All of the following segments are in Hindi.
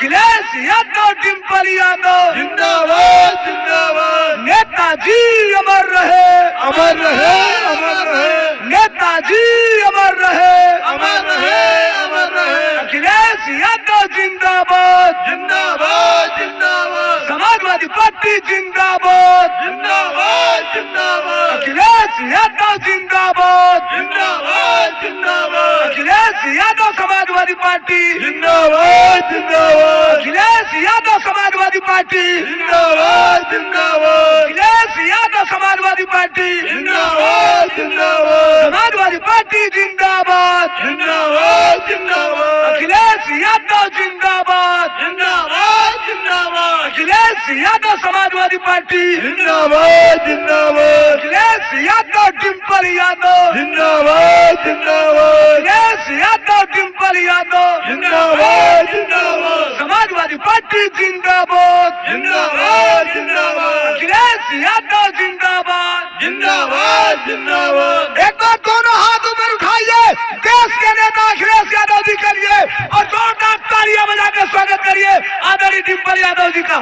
अखिलेश यादव, डिंपल यादव जिंदाबाद जिंदाबाद। नेताजी अमर रहे, अमर रहे अमर रहे, नेताजी अमर रहे, अमर रहे अमर रहे। अखिलेश यादव जिंदाबाद, जिंदाबाद जिंदाबाद, समाजवादी पार्टी जिंदाबाद, जिंदाबाद जिंदाबाद, अखिलेश यादव जिंदाबाद, जिंदाबाद जिंदाबाद, अखिलेश यादव समाजवादी पार्टी, जिंदाबाद जिंदाबाद, अखिलेश यादव समाजवादी पार्टी, जिंदाबाद जिंदाबाद, अखिलेश यादव समाजवादी पार्टी, जिंदाबाद जिंदाबाद, समाजवादी पार्टी जिंदाबाद, जिंदाबाद जिंदाबाद, अखिलेश यादव जिंदाबाद, जिंदाबाद जिंदाबाद, अखिलेश यादव समाजवादी पार्टी, जिंदाबाद जिंदाबाद, अखिलेश यादव, डिंपल यादव, जिंदाबाद जिंदाबाद, अखिलेश यादव, डिंपल यादव, जिंदाबाद जिंदाबाद, समाजवादी पार्टी जिंदाबाद, जिंदाबाद जिंदाबाद, अखिलेश यादव जिंदाबाद, जिंदाबाद जिंदाबाद। एक बार दोनों हाथ ऊपर उठाइए देश के नेता अखिलेश यादव जी के लिए और जोरदार तालियां बजाकर स्वागत करिए आदरणीय डिंपल यादव जी का।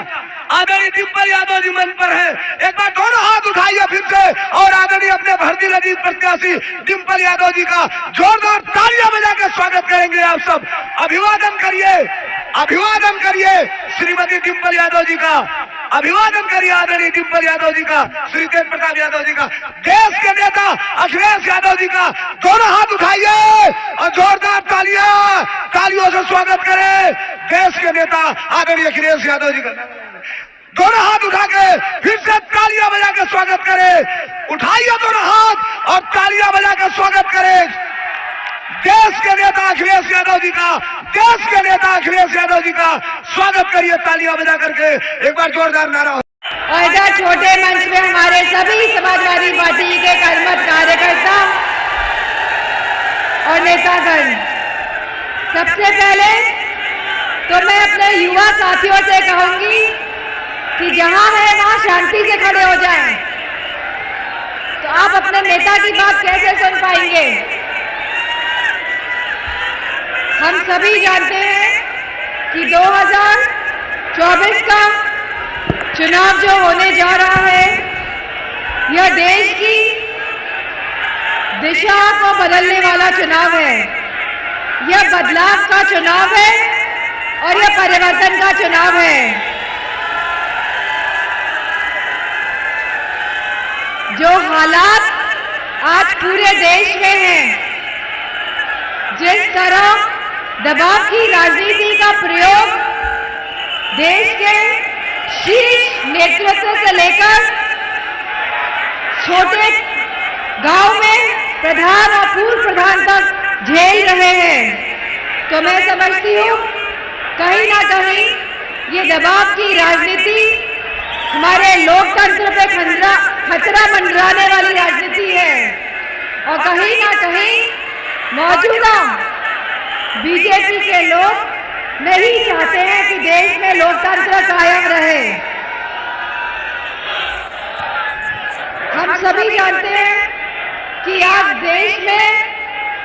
आदरणीय डिंपल यादव जी मंच पर है, एक बार दोनों हाथ उठाइए फिर से और आदरणीय अपने भर्ती नजीक प्रत्याशी डिंपल यादव जी का जोरदार तालियां बजाकर स्वागत करेंगे आप सब। अभिवादन करिए, अभिवादन करिए श्रीमती डिंपल यादव जी का, अभिवादन करिए आदरणीय डिंपल यादव जी का, श्री तेज प्रताप यादव जी का, देश के नेता अखिलेश यादव जी का। दोनों हाथ उठाइए और जोरदार तालियों से स्वागत करें देश के नेता आदरणीय अखिलेश यादव जी का। दोनों हाथ उठा के फिर से तालियां बजा के स्वागत करें। उठाइए दोनों हाथ और तालियां बजा के स्वागत करें देश के नेता अखिलेश यादव जी का, देश के नेता अखिलेश यादव जी का। स्वागत करिए तालियां बजा करके, एक बार जोरदार नारा। और इधर छोटे मंच में हमारे सभी समाजवादी पार्टी के कर्मठ कार्यकर्ता और नेतागण। सबसे पहले तो मैं अपने युवा साथियों से कहूंगी कि जहां है वहां शांति से खड़े हो जाएं। तो आप अपने नेता की बात कैसे सुन पाएंगे? हम सभी जानते हैं कि 2024 का चुनाव जो होने जा रहा है यह देश की दिशा को बदलने वाला चुनाव है। यह बदलाव का चुनाव है और यह परिवर्तन का चुनाव है। जो हालात आज पूरे देश में हैं, जिस तरह दबाव की राजनीति का प्रयोग देश के शीर्ष नेतृत्व से लेकर छोटे गांव में प्रधान और पूर्व प्रधान तक झेल रहे हैं, तो मैं समझती हूँ कहीं ना कहीं ये दबाव की राजनीति हमारे लोकतंत्र पे खतरा मंडराने वाली राजनीति है। और कहीं ना कहीं मौजूदा बीजेपी के लोग नहीं चाहते हैं कि देश में लोकतंत्र कायम रहे। हम सभी जानते हैं कि आज देश में,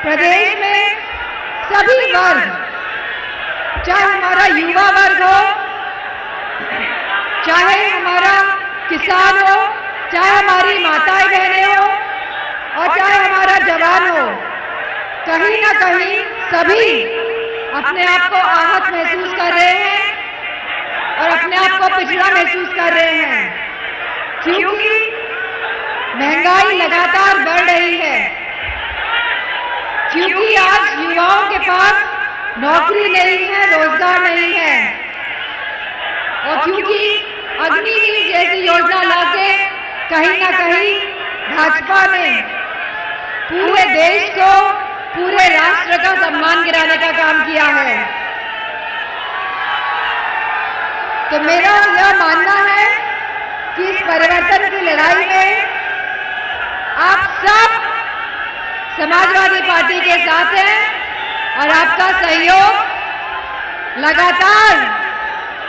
प्रदेश में सभी वर्ग, चाहे हमारा युवा वर्ग हो, चाहे हमारा किसान हो, चाहे हमारी माताएं बहनें हो और चाहे हमारा जवान हो, कहीं ना कहीं सभी अपने आप को आहत महसूस कर रहे हैं और अपने आप को पिछड़ा महसूस कर रहे हैं, क्योंकि महंगाई लगातार बढ़ रही है, क्योंकि आज युवाओं के पास नौकरी नहीं है, रोजगार नहीं है, और क्योंकि अग्निवीर जैसी योजना लाके कहीं ना कहीं भाजपा ने पूरे देश को, पूरे राष्ट्र का सम्मान गिराने का काम किया है। तो मेरा यह मानना है कि इस परिवर्तन की लड़ाई में आप सब समाजवादी पार्टी के साथ हैं और आपका सहयोग लगातार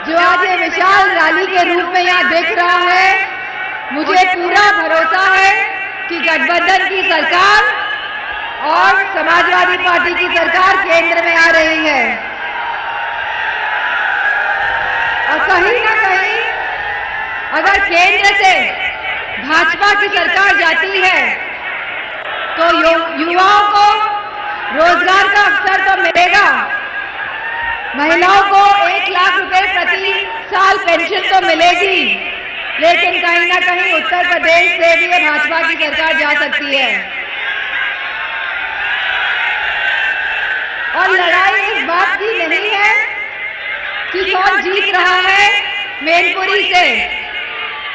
जो आज ये विशाल रैली के रूप में यहाँ देख रहा है, मुझे पूरा भरोसा है कि गठबंधन की सरकार और समाजवादी पार्टी की सरकार केंद्र में आ रही है। केंद्र से भाजपा की सरकार जाती है तो युवाओं को रोजगार का अवसर तो मिलेगा, महिलाओं को 1 लाख रुपए प्रति साल पेंशन तो मिलेगी, लेकिन कहीं ना कहीं उत्तर प्रदेश से भी ये भाजपा की सरकार जा सकती है। और लड़ाई इस बात की नहीं है कि कौन जीत रहा है मैनपुरी से,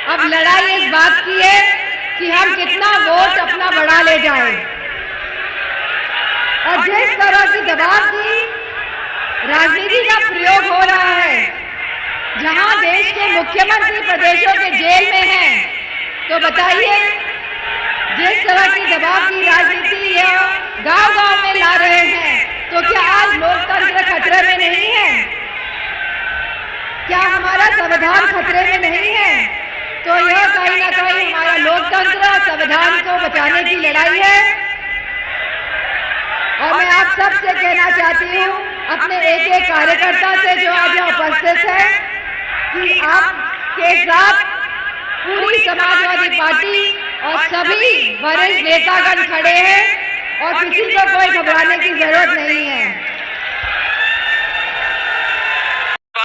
अब लड़ाई इस बात की है कि हम कितना वोट अपना बढ़ा ले जाएं। और जिस तरह की दबाव की राजनीति का प्रयोग हो रहा है, जहां देश के मुख्यमंत्री प्रदेशों के जेल में हैं, तो बताइए जिस तरह की दबाव की राजनीति गांव-गांव में ला रहे हैं, तो क्या आज लोकतंत्र खतरे में नहीं है? क्या हमारा संविधान खतरे में नहीं है? तो यह कहीं ना कहीं हमारा लोकतंत्र संविधान को बचाने की लड़ाई है। और मैं आप सबसे कहना चाहती हूँ, अपने एक एक कार्यकर्ता से जो आज यहाँ उपस्थित है, कि आपके साथ पूरी समाजवादी पार्टी और सभी वरिष्ठ नेतागण खड़े हैं और किसी को कोई घबराने की जरूरत नहीं है।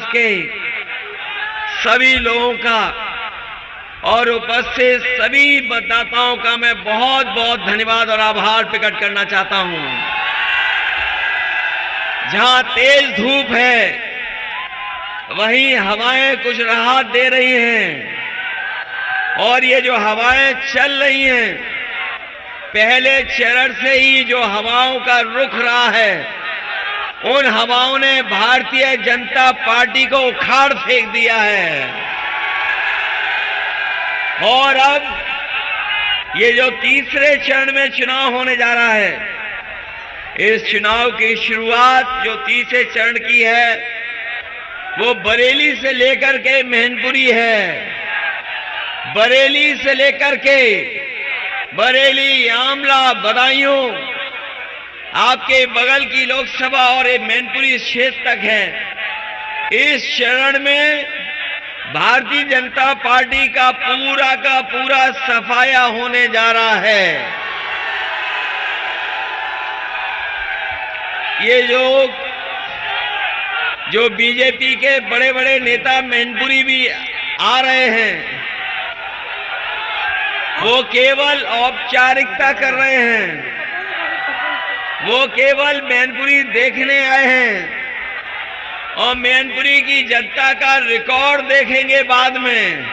के सभी लोगों का और उपस्थित सभी मतदाताओं का मैं बहुत बहुत धन्यवाद और आभार प्रकट करना चाहता हूं। जहां तेज धूप है, वहीं हवाएं कुछ राहत दे रही हैं, और ये जो हवाएं चल रही हैं, पहले चरण से ही जो हवाओं का रुख रहा है, उन हवाओं ने भारतीय जनता पार्टी को उखाड़ फेंक दिया है। और अब ये जो तीसरे चरण में चुनाव होने जा रहा है, इस चुनाव की शुरुआत जो तीसरे चरण की है, वो बरेली से लेकर के मैनपुरी है। बरेली से लेकर के बरेली, आमला, बदायूं, आपके बगल की लोकसभा और ये मैनपुरी क्षेत्र तक है। इस चरण में भारतीय जनता पार्टी का पूरा सफाया होने जा रहा है। ये जो बीजेपी के बड़े बड़े नेता मैनपुरी भी आ रहे हैं, वो केवल औपचारिकता कर रहे हैं, वो केवल मैनपुरी देखने आए हैं और मैनपुरी की जनता का रिकॉर्ड देखेंगे बाद में।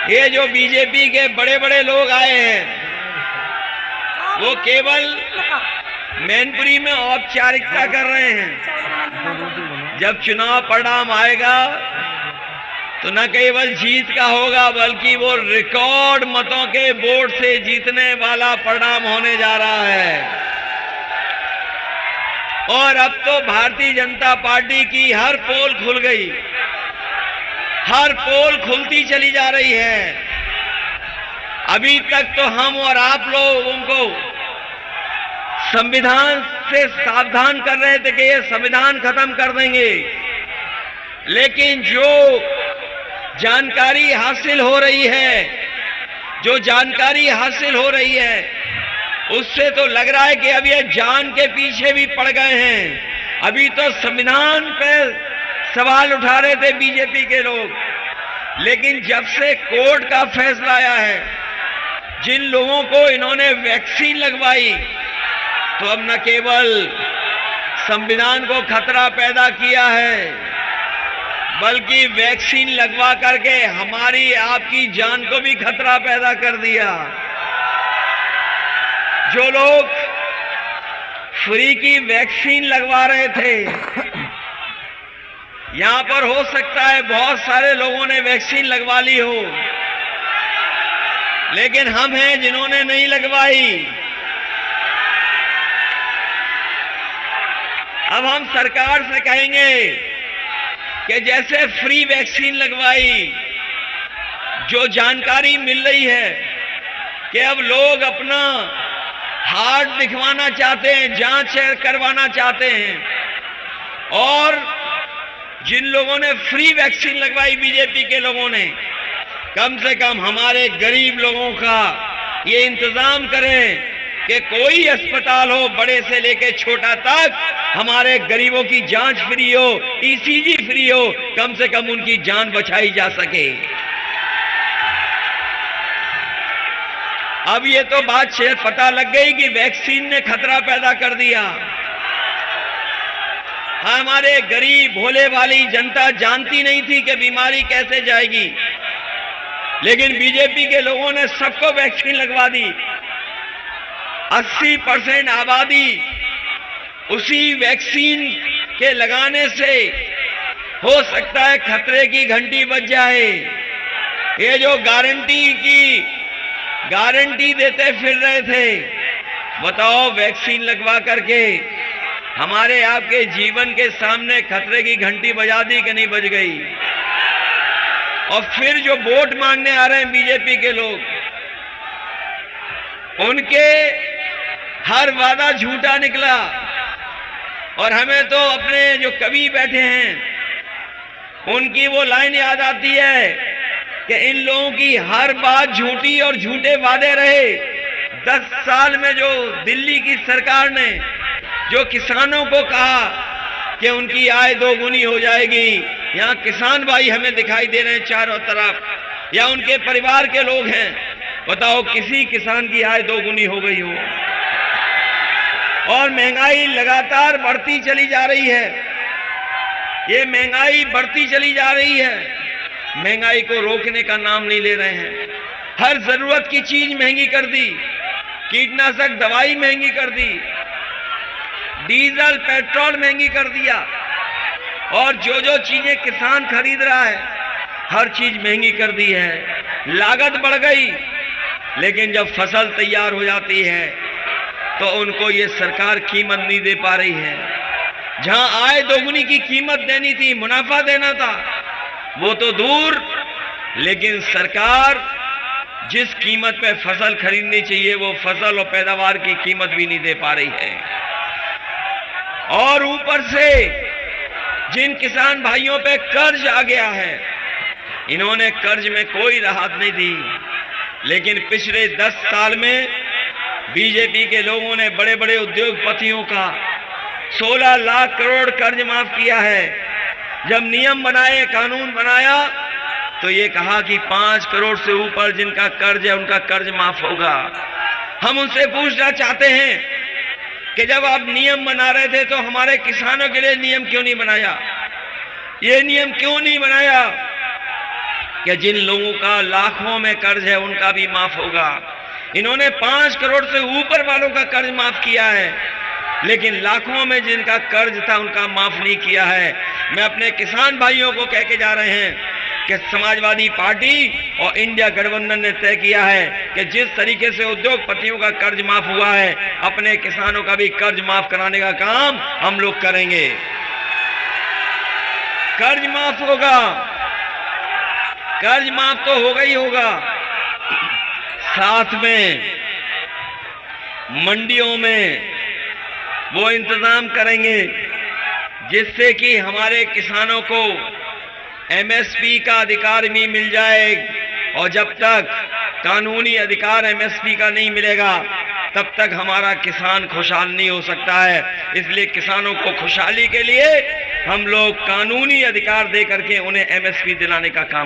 ये जो बीजेपी के बड़े बड़े लोग आए हैं, वो केवल मैनपुरी में औपचारिकता कर रहे हैं। जब चुनाव परिणाम आएगा तो न केवल जीत का होगा, बल्कि वो रिकॉर्ड मतों के वोट से जीतने वाला परिणाम होने जा रहा है। और अब तो भारतीय जनता पार्टी की हर पोल खुल गई, हर पोल खुलती चली जा रही है। अभी तक तो हम और आप लोगों को संविधान से सावधान कर रहे थे कि ये संविधान खत्म कर देंगे, लेकिन जो जानकारी हासिल हो रही है, जो जानकारी हासिल हो रही है, उससे तो लग रहा है कि अब ये जान के पीछे भी पड़ गए हैं। अभी तो संविधान पे सवाल उठा रहे थे बीजेपी के लोग, लेकिन जब से कोर्ट का फैसला आया है, जिन लोगों को इन्होंने वैक्सीन लगवाई, तो अब न केवल संविधान को खतरा पैदा किया है, बल्कि वैक्सीन लगवा करके हमारी आपकी जान को भी खतरा पैदा कर दिया। जो लोग फ्री की वैक्सीन लगवा रहे थे, यहां पर हो सकता है बहुत सारे लोगों ने वैक्सीन लगवा ली हो, लेकिन हम हैं जिन्होंने नहीं लगवाई। अब हम सरकार से कहेंगे कि जैसे फ्री वैक्सीन लगवाई, जो जानकारी मिल रही है कि अब लोग अपना हार्ट दिखवाना चाहते हैं, जांच करवाना चाहते हैं, और जिन लोगों ने फ्री वैक्सीन लगवाई बीजेपी के लोगों ने, कम से कम हमारे गरीब लोगों का ये इंतजाम करें कि कोई अस्पताल हो, बड़े से लेके छोटा तक, हमारे गरीबों की जांच फ्री हो, ईसीजी फ्री हो, कम से कम उनकी जान बचाई जा सके। अब ये तो बात शायद पता लग गई कि वैक्सीन ने खतरा पैदा कर दिया। हमारे गरीब भोले वाली जनता जानती नहीं थी कि बीमारी कैसे जाएगी, लेकिन बीजेपी के लोगों ने सबको वैक्सीन लगवा दी। 80% आबादी उसी वैक्सीन के लगाने से हो सकता है खतरे की घंटी बज जाए। ये जो गारंटी देते फिर रहे थे, बताओ वैक्सीन लगवा करके हमारे आपके जीवन के सामने खतरे की घंटी बजा दी कि नहीं बज गई? और फिर जो वोट मांगने आ रहे हैं बीजेपी के लोग, उनके हर वादा झूठा निकला। और हमें तो अपने जो कवि बैठे हैं उनकी वो लाइन याद आती है कि इन लोगों की हर बात झूठी और झूठे वादे रहे। 10 साल में जो दिल्ली की सरकार ने जो किसानों को कहा कि उनकी आय 2 गुनी हो जाएगी, यहाँ किसान भाई हमें दिखाई दे रहे हैं चारों तरफ, या उनके परिवार के लोग हैं, बताओ किसी किसान की आय 2 गुनी हो गई हो? और महंगाई लगातार बढ़ती चली जा रही है। ये महंगाई बढ़ती चली जा रही है, महंगाई को रोकने का नाम नहीं ले रहे हैं। हर जरूरत की चीज महंगी कर दी, कीटनाशक दवाई महंगी कर दी, डीजल पेट्रोल महंगी कर दिया, और जो चीजें किसान खरीद रहा है हर चीज महंगी कर दी है। लागत बढ़ गई, लेकिन जब फसल तैयार हो जाती है तो उनको ये सरकार कीमत नहीं दे पा रही है। जहां आय 2 गुनी की कीमत देनी थी, मुनाफा देना था, वो तो दूर, लेकिन सरकार जिस कीमत पे फसल खरीदनी चाहिए वो फसल और पैदावार की कीमत भी नहीं दे पा रही है। और ऊपर से जिन किसान भाइयों पे कर्ज आ गया है, इन्होंने कर्ज में कोई राहत नहीं दी, लेकिन पिछले 10 साल में बीजेपी के लोगों ने बड़े बड़े उद्योगपतियों का 16 लाख करोड़ कर्ज माफ किया है। जब नियम बनाए, कानून बनाया, तो ये कहा कि 5 करोड़ से ऊपर जिनका कर्ज है उनका कर्ज माफ होगा। हम उनसे पूछना चाहते हैं कि जब आप नियम बना रहे थे तो हमारे किसानों के लिए नियम क्यों नहीं बनाया? ये नियम क्यों नहीं बनाया कि जिन लोगों का लाखों में कर्ज है उनका भी माफ होगा? इन्होंने 5 करोड़ से ऊपर वालों का कर्ज माफ किया है, लेकिन लाखों में जिनका कर्ज था उनका माफ नहीं किया है। मैं अपने किसान भाइयों को कह के जा रहे हैं कि समाजवादी पार्टी और इंडिया गठबंधन ने तय किया है कि जिस तरीके से उद्योगपतियों का कर्ज माफ हुआ है, अपने किसानों का भी कर्ज माफ कराने का काम हम लोग करेंगे। कर्ज माफ होगा, कर्ज माफ तो होगा ही होगा, साथ में मंडियों में वो इंतजाम करेंगे जिससे कि हमारे किसानों को एमएसपी का अधिकार भी मिल जाए। और जब तक कानूनी अधिकार एमएसपी का नहीं मिलेगा तब तक हमारा किसान खुशहाल नहीं हो सकता है। इसलिए किसानों को खुशहाली के लिए हम लोग कानूनी अधिकार दे करके उन्हें एमएसपी दिलाने का काम